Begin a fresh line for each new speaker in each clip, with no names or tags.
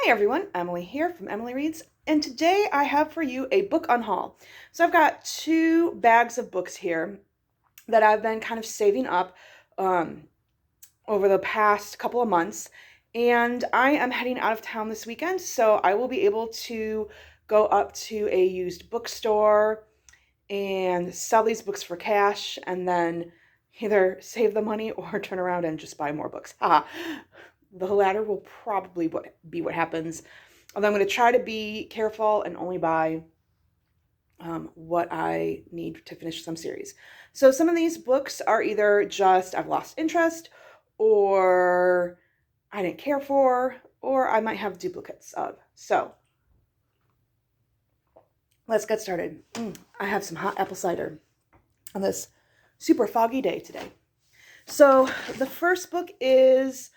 Hi everyone, Emily here from Emily Reads, and today I have for you a book unhaul. So I've got two bags of books here that I've been kind of saving up um, over the past couple of months, and I am heading out of town this weekend, so I will be able to go up to a used bookstore and sell these books for cash, and then either save the money or turn around and just buy more books. Haha. The latter will probably be what happens. Although I'm going to try to be careful and only buy what I need to finish some series. So some of these books are either just I've lost interest, or I didn't care for, or I might have duplicates of. So let's get started. I have some hot apple cider on this super foggy day today. So the first book is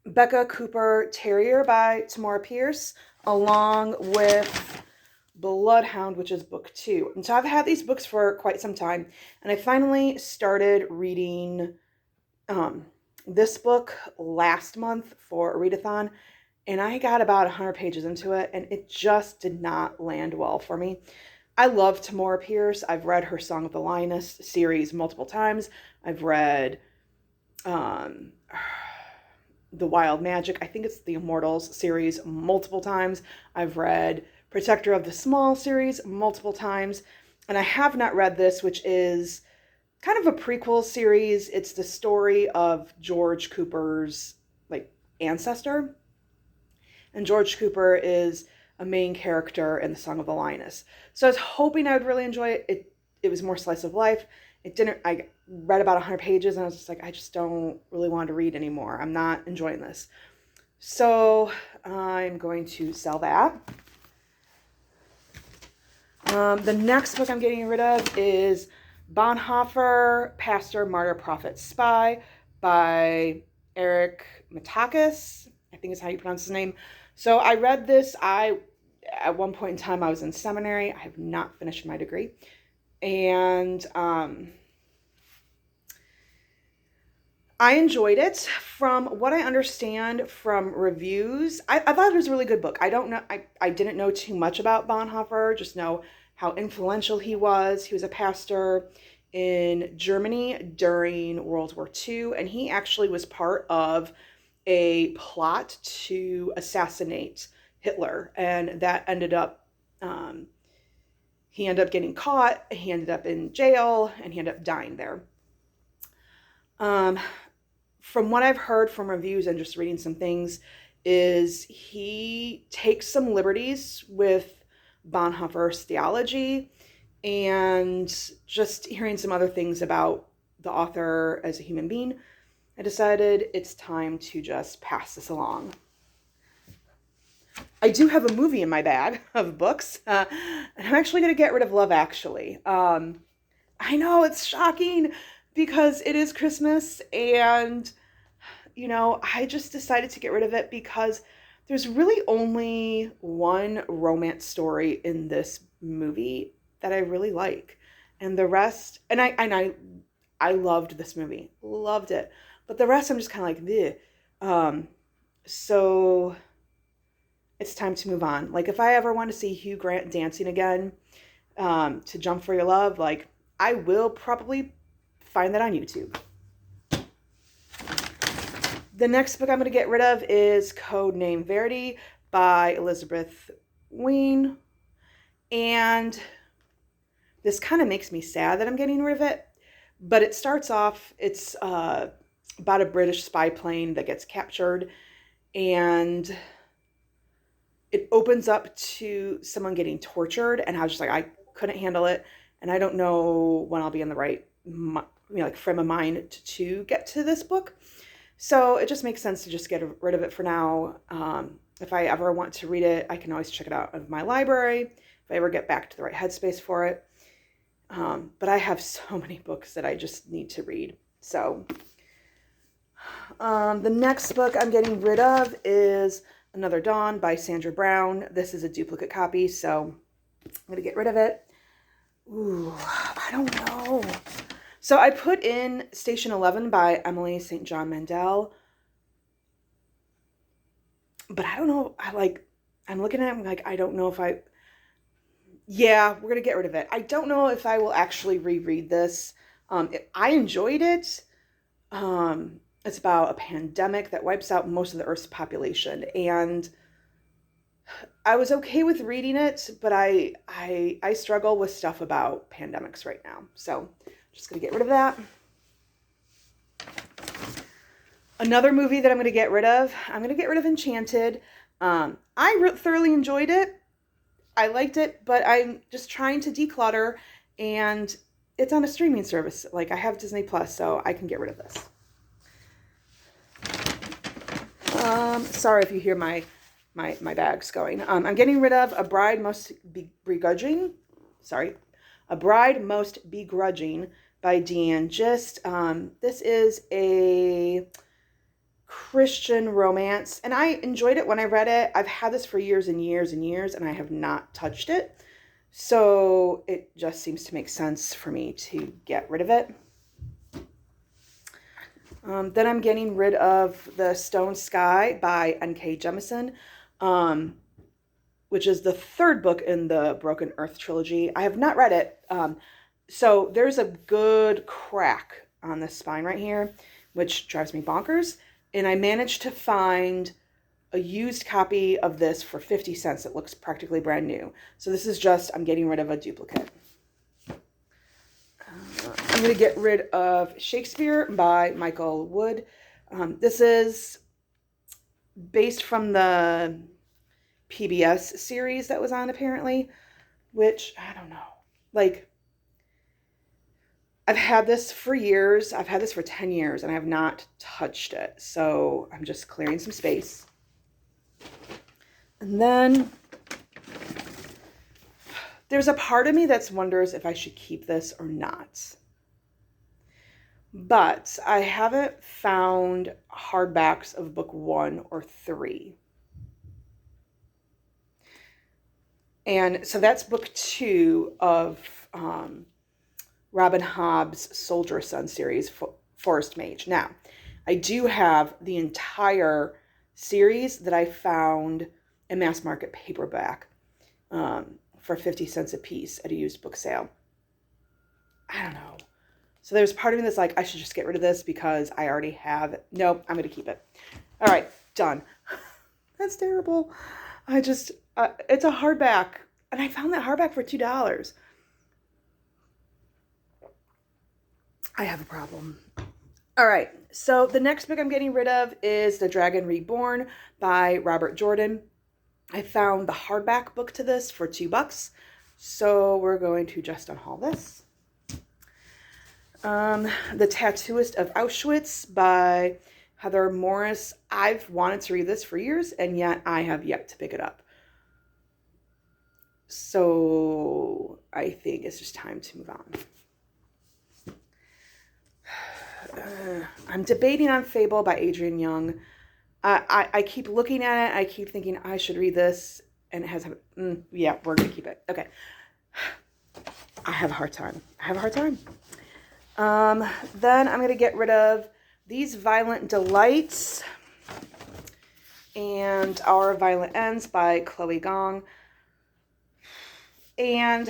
Becca Cooper Terrier by Tamora Pierce, along with Bloodhound, which is book 2. And so I've had these books for quite some time, and I finally started reading this book last month for a readathon, and I got about 100 pages into it, and it just did not land well for me. I love Tamora Pierce. I've read her Song of the Lioness series multiple times. I've read The Wild Magic, I think it's the Immortals series, multiple times. I've read Protector of the Small series multiple times. And I have not read this, which is kind of a prequel series. It's the story of George Cooper's ancestor. And George Cooper is a main character in the Song of the Lioness. So I was hoping I would really enjoy it. It was more slice of life. It didn't. I read about 100 pages and I was just like, I just don't really want to read anymore. I'm not enjoying this. So I'm going to sell that. The next book I'm getting rid of is Bonhoeffer, Pastor, Martyr, Prophet, Spy by Eric Matakis. I think is how you pronounce his name. So I read this. At one point in time, I was in seminary. I have not finished my degree. And I enjoyed it. From what I understand from reviews, I thought it was a really good book. I don't know. I didn't know too much about Bonhoeffer, just know how influential he was. He was a pastor in Germany during World War II, and he actually was part of a plot to assassinate Hitler, and that ended up, he ended up getting caught, he ended up in jail, and he ended up dying there. From what I've heard from reviews and just reading some things, is he takes some liberties with Bonhoeffer's theology, and just hearing some other things about the author as a human being, I decided it's time to just pass this along. I do have a movie in my bag of books, and I'm actually going to get rid of Love Actually. I know it's shocking because it is Christmas, and, I just decided to get rid of it because there's really only one romance story in this movie that I really like. And the rest, and I loved this movie, loved it. But the rest I'm just kind of like, bleh. So it's time to move on. If I ever want to see Hugh Grant dancing again, to Jump for Your Love, I will probably find that on YouTube. The next book I'm going to get rid of is Codename Verity by Elizabeth Wein. And this kind of makes me sad that I'm getting rid of it. But it starts off, it's about a British spy plane that gets captured. And it opens up to someone getting tortured. And I was just like, I couldn't handle it. And I don't know when I'll be in the right frame of mind to get to this book. So it just makes sense to just get rid of it for now. If I ever want to read it, I can always check it out of my library if I ever get back to the right headspace for it. But I have so many books that I just need to read. So the next book I'm getting rid of is Another Dawn by Sandra Brown. This is a duplicate copy, so I'm going to get rid of it. Ooh, I don't know. So I put in Station 11 by Emily St. John Mandel. But I don't know. I'm looking at it, I'm like, I don't know if yeah, we're going to get rid of it. I don't know if I will actually reread this. I enjoyed it. It's about a pandemic that wipes out most of the Earth's population. And I was okay with reading it, but I struggle with stuff about pandemics right now. So I'm just going to get rid of that. Another movie that I'm going to get rid of, I'm going to get rid of Enchanted. I thoroughly enjoyed it. I liked it, but I'm just trying to declutter, and it's on a streaming service. Like, I have Disney Plus, so I can get rid of this. Sorry if you hear my bags going. I'm getting rid of A Bride Most Begrudging. Sorry. A Bride Most Begrudging by Deanne Gist. This is a Christian romance, and I enjoyed it when I read it. I've had this for years and years and years, and I have not touched it. So it just seems to make sense for me to get rid of it. Then I'm getting rid of The Stone Sky by N.K. Jemisin, which is the third book in the Broken Earth trilogy. I have not read it. So there's a good crack on the spine right here, which drives me bonkers. And I managed to find a used copy of this for 50 cents. It looks practically brand new. So this is just, I'm getting rid of a duplicate. I'm going to get rid of Shakespeare by Michael Wood. This is based from the PBS series that was on, apparently, which, I don't know. Like, I've had this for years. I've had this for 10 years, and I have not touched it. So I'm just clearing some space. And then there's a part of me that wonders if I should keep this or not. But I haven't found hardbacks of book 1 or 3. And so that's book 2 of Robin Hobb's Soldier Son series, Forest Mage. Now, I do have the entire series that I found in mass market paperback for 50 cents a piece at a used book sale. I don't know. So there's part of me that's like, I should just get rid of this because I already have it. Nope, I'm going to keep it. All right, done. That's terrible. It's a hardback. And I found that hardback for $2. I have a problem. All right, so the next book I'm getting rid of is The Dragon Reborn by Robert Jordan. I found the hardback book to this for $2. So we're going to just unhaul this. The Tattooist of Auschwitz by Heather Morris. I've wanted to read this for years, and yet I have yet to pick it up. So I think it's just time to move on. I'm debating on Fable by Adrienne Young. I keep looking at it. I keep thinking I should read this, and it has, yeah, we're going to keep it. Okay. I have a hard time. Then I'm going to get rid of These Violent Delights and Our Violent Ends by Chloe Gong. And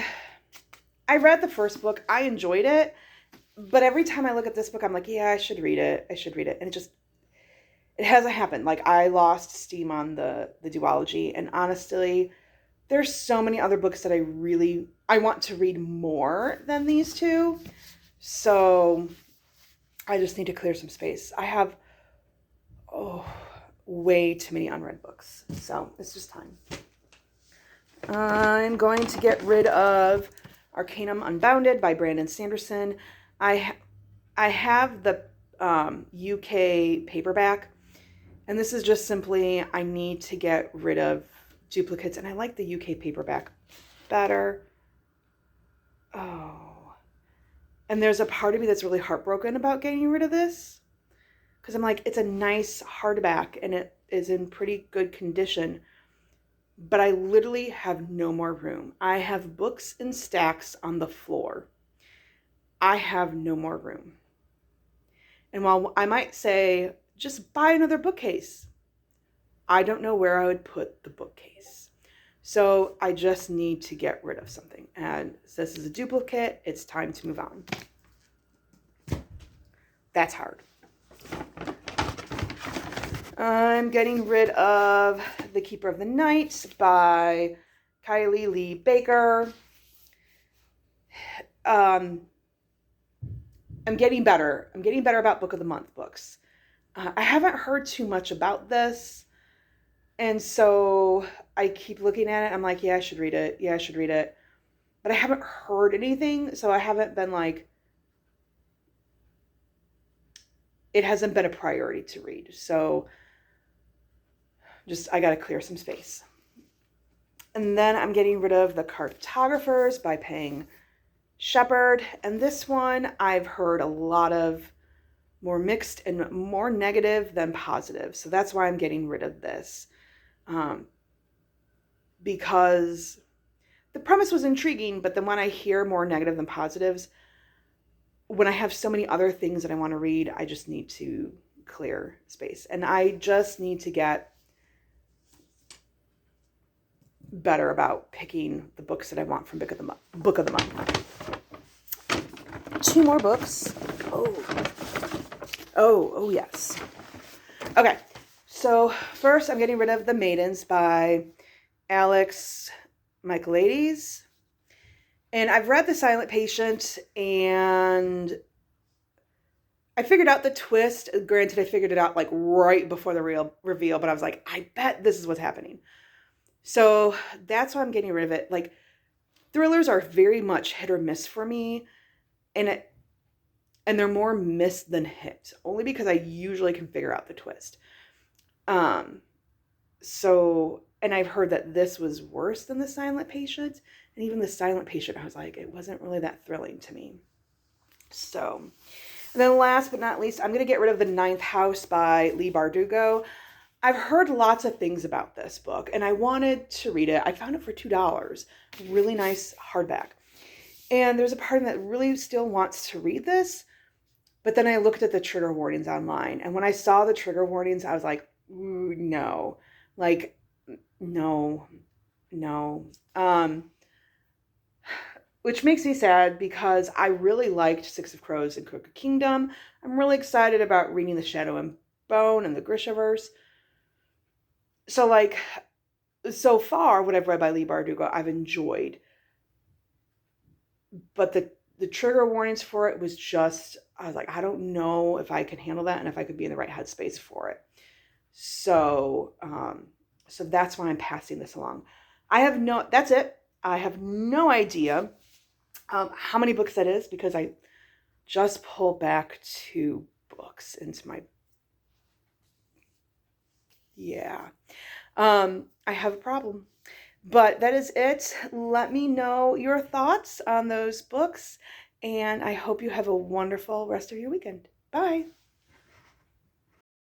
I read the first book. I enjoyed it. But every time I look at this book, I'm like, yeah, I should read it. And it hasn't happened. Like, I lost steam on the duology. And honestly, there's so many other books that I want to read more than these two. So I just need to clear some space. I have, way too many unread books. So it's just time. I'm going to get rid of Arcanum Unbounded by Brandon Sanderson. I have the UK paperback, and this is just simply, I need to get rid of duplicates, and I like the UK paperback better. And there's a part of me that's really heartbroken about getting rid of this, because I'm like, it's a nice hardback, and it is in pretty good condition, but I literally have no more room. I have books in stacks on the floor. I have no more room. And while I might say, just buy another bookcase, I don't know where I would put the bookcase. So I just need to get rid of something. And this is a duplicate. It's time to move on. That's hard. I'm getting rid of The Keeper of the Night by Kylie Lee Baker. I'm getting better. I'm getting better about Book of the Month books. I haven't heard too much about this. And so I keep looking at it. I'm like, yeah, I should read it. Yeah, I should read it. But I haven't heard anything. So I haven't been like, it hasn't been a priority to read. So I got to clear some space. And then I'm getting rid of The Cartographers by Pang Shepherd. And this one I've heard a lot of more mixed and more negative than positive. So that's why I'm getting rid of this. Because the premise was intriguing, but then when I hear more negative than positives, when I have so many other things that I want to read, I just need to clear space. And I just need to get better about picking the books that I want from Book of the Month. 2 more books. Oh, yes. Okay, so first I'm getting rid of The Maidens by Alex Michaelides. And I've read The Silent Patient, and I figured out the twist. Granted, I figured it out like right before the real reveal, but I was like, I bet this is what's happening. So that's why I'm getting rid of it. Like, thrillers are very much hit or miss for me, and they're more miss than hit, only because I usually can figure out the twist. And I've heard that this was worse than The Silent Patient, and even The Silent Patient, I was like, it wasn't really that thrilling to me. So, and then last but not least, I'm going to get rid of The Ninth House by Leigh Bardugo. I've heard lots of things about this book, and I wanted to read it. I found it for $2. Really nice hardback. And there's a part of me that really still wants to read this, but then I looked at the trigger warnings online, and when I saw the trigger warnings, I was like, ooh, no. Like, no. Which makes me sad because I really liked Six of Crows and Crooked Kingdom. I'm really excited about reading The Shadow and Bone and the Grishaverse. So, like, so far, what I've read by Leigh Bardugo, I've enjoyed. But the trigger warnings for it was just, I was like, I don't know if I can handle that and if I could be in the right headspace for it. So that's why I'm passing this along. That's it. I have no idea how many books that is, because I just pulled back 2 books into my, I have a problem. But that is it. Let me know your thoughts on those books, and I hope you have a wonderful rest of your weekend. Bye.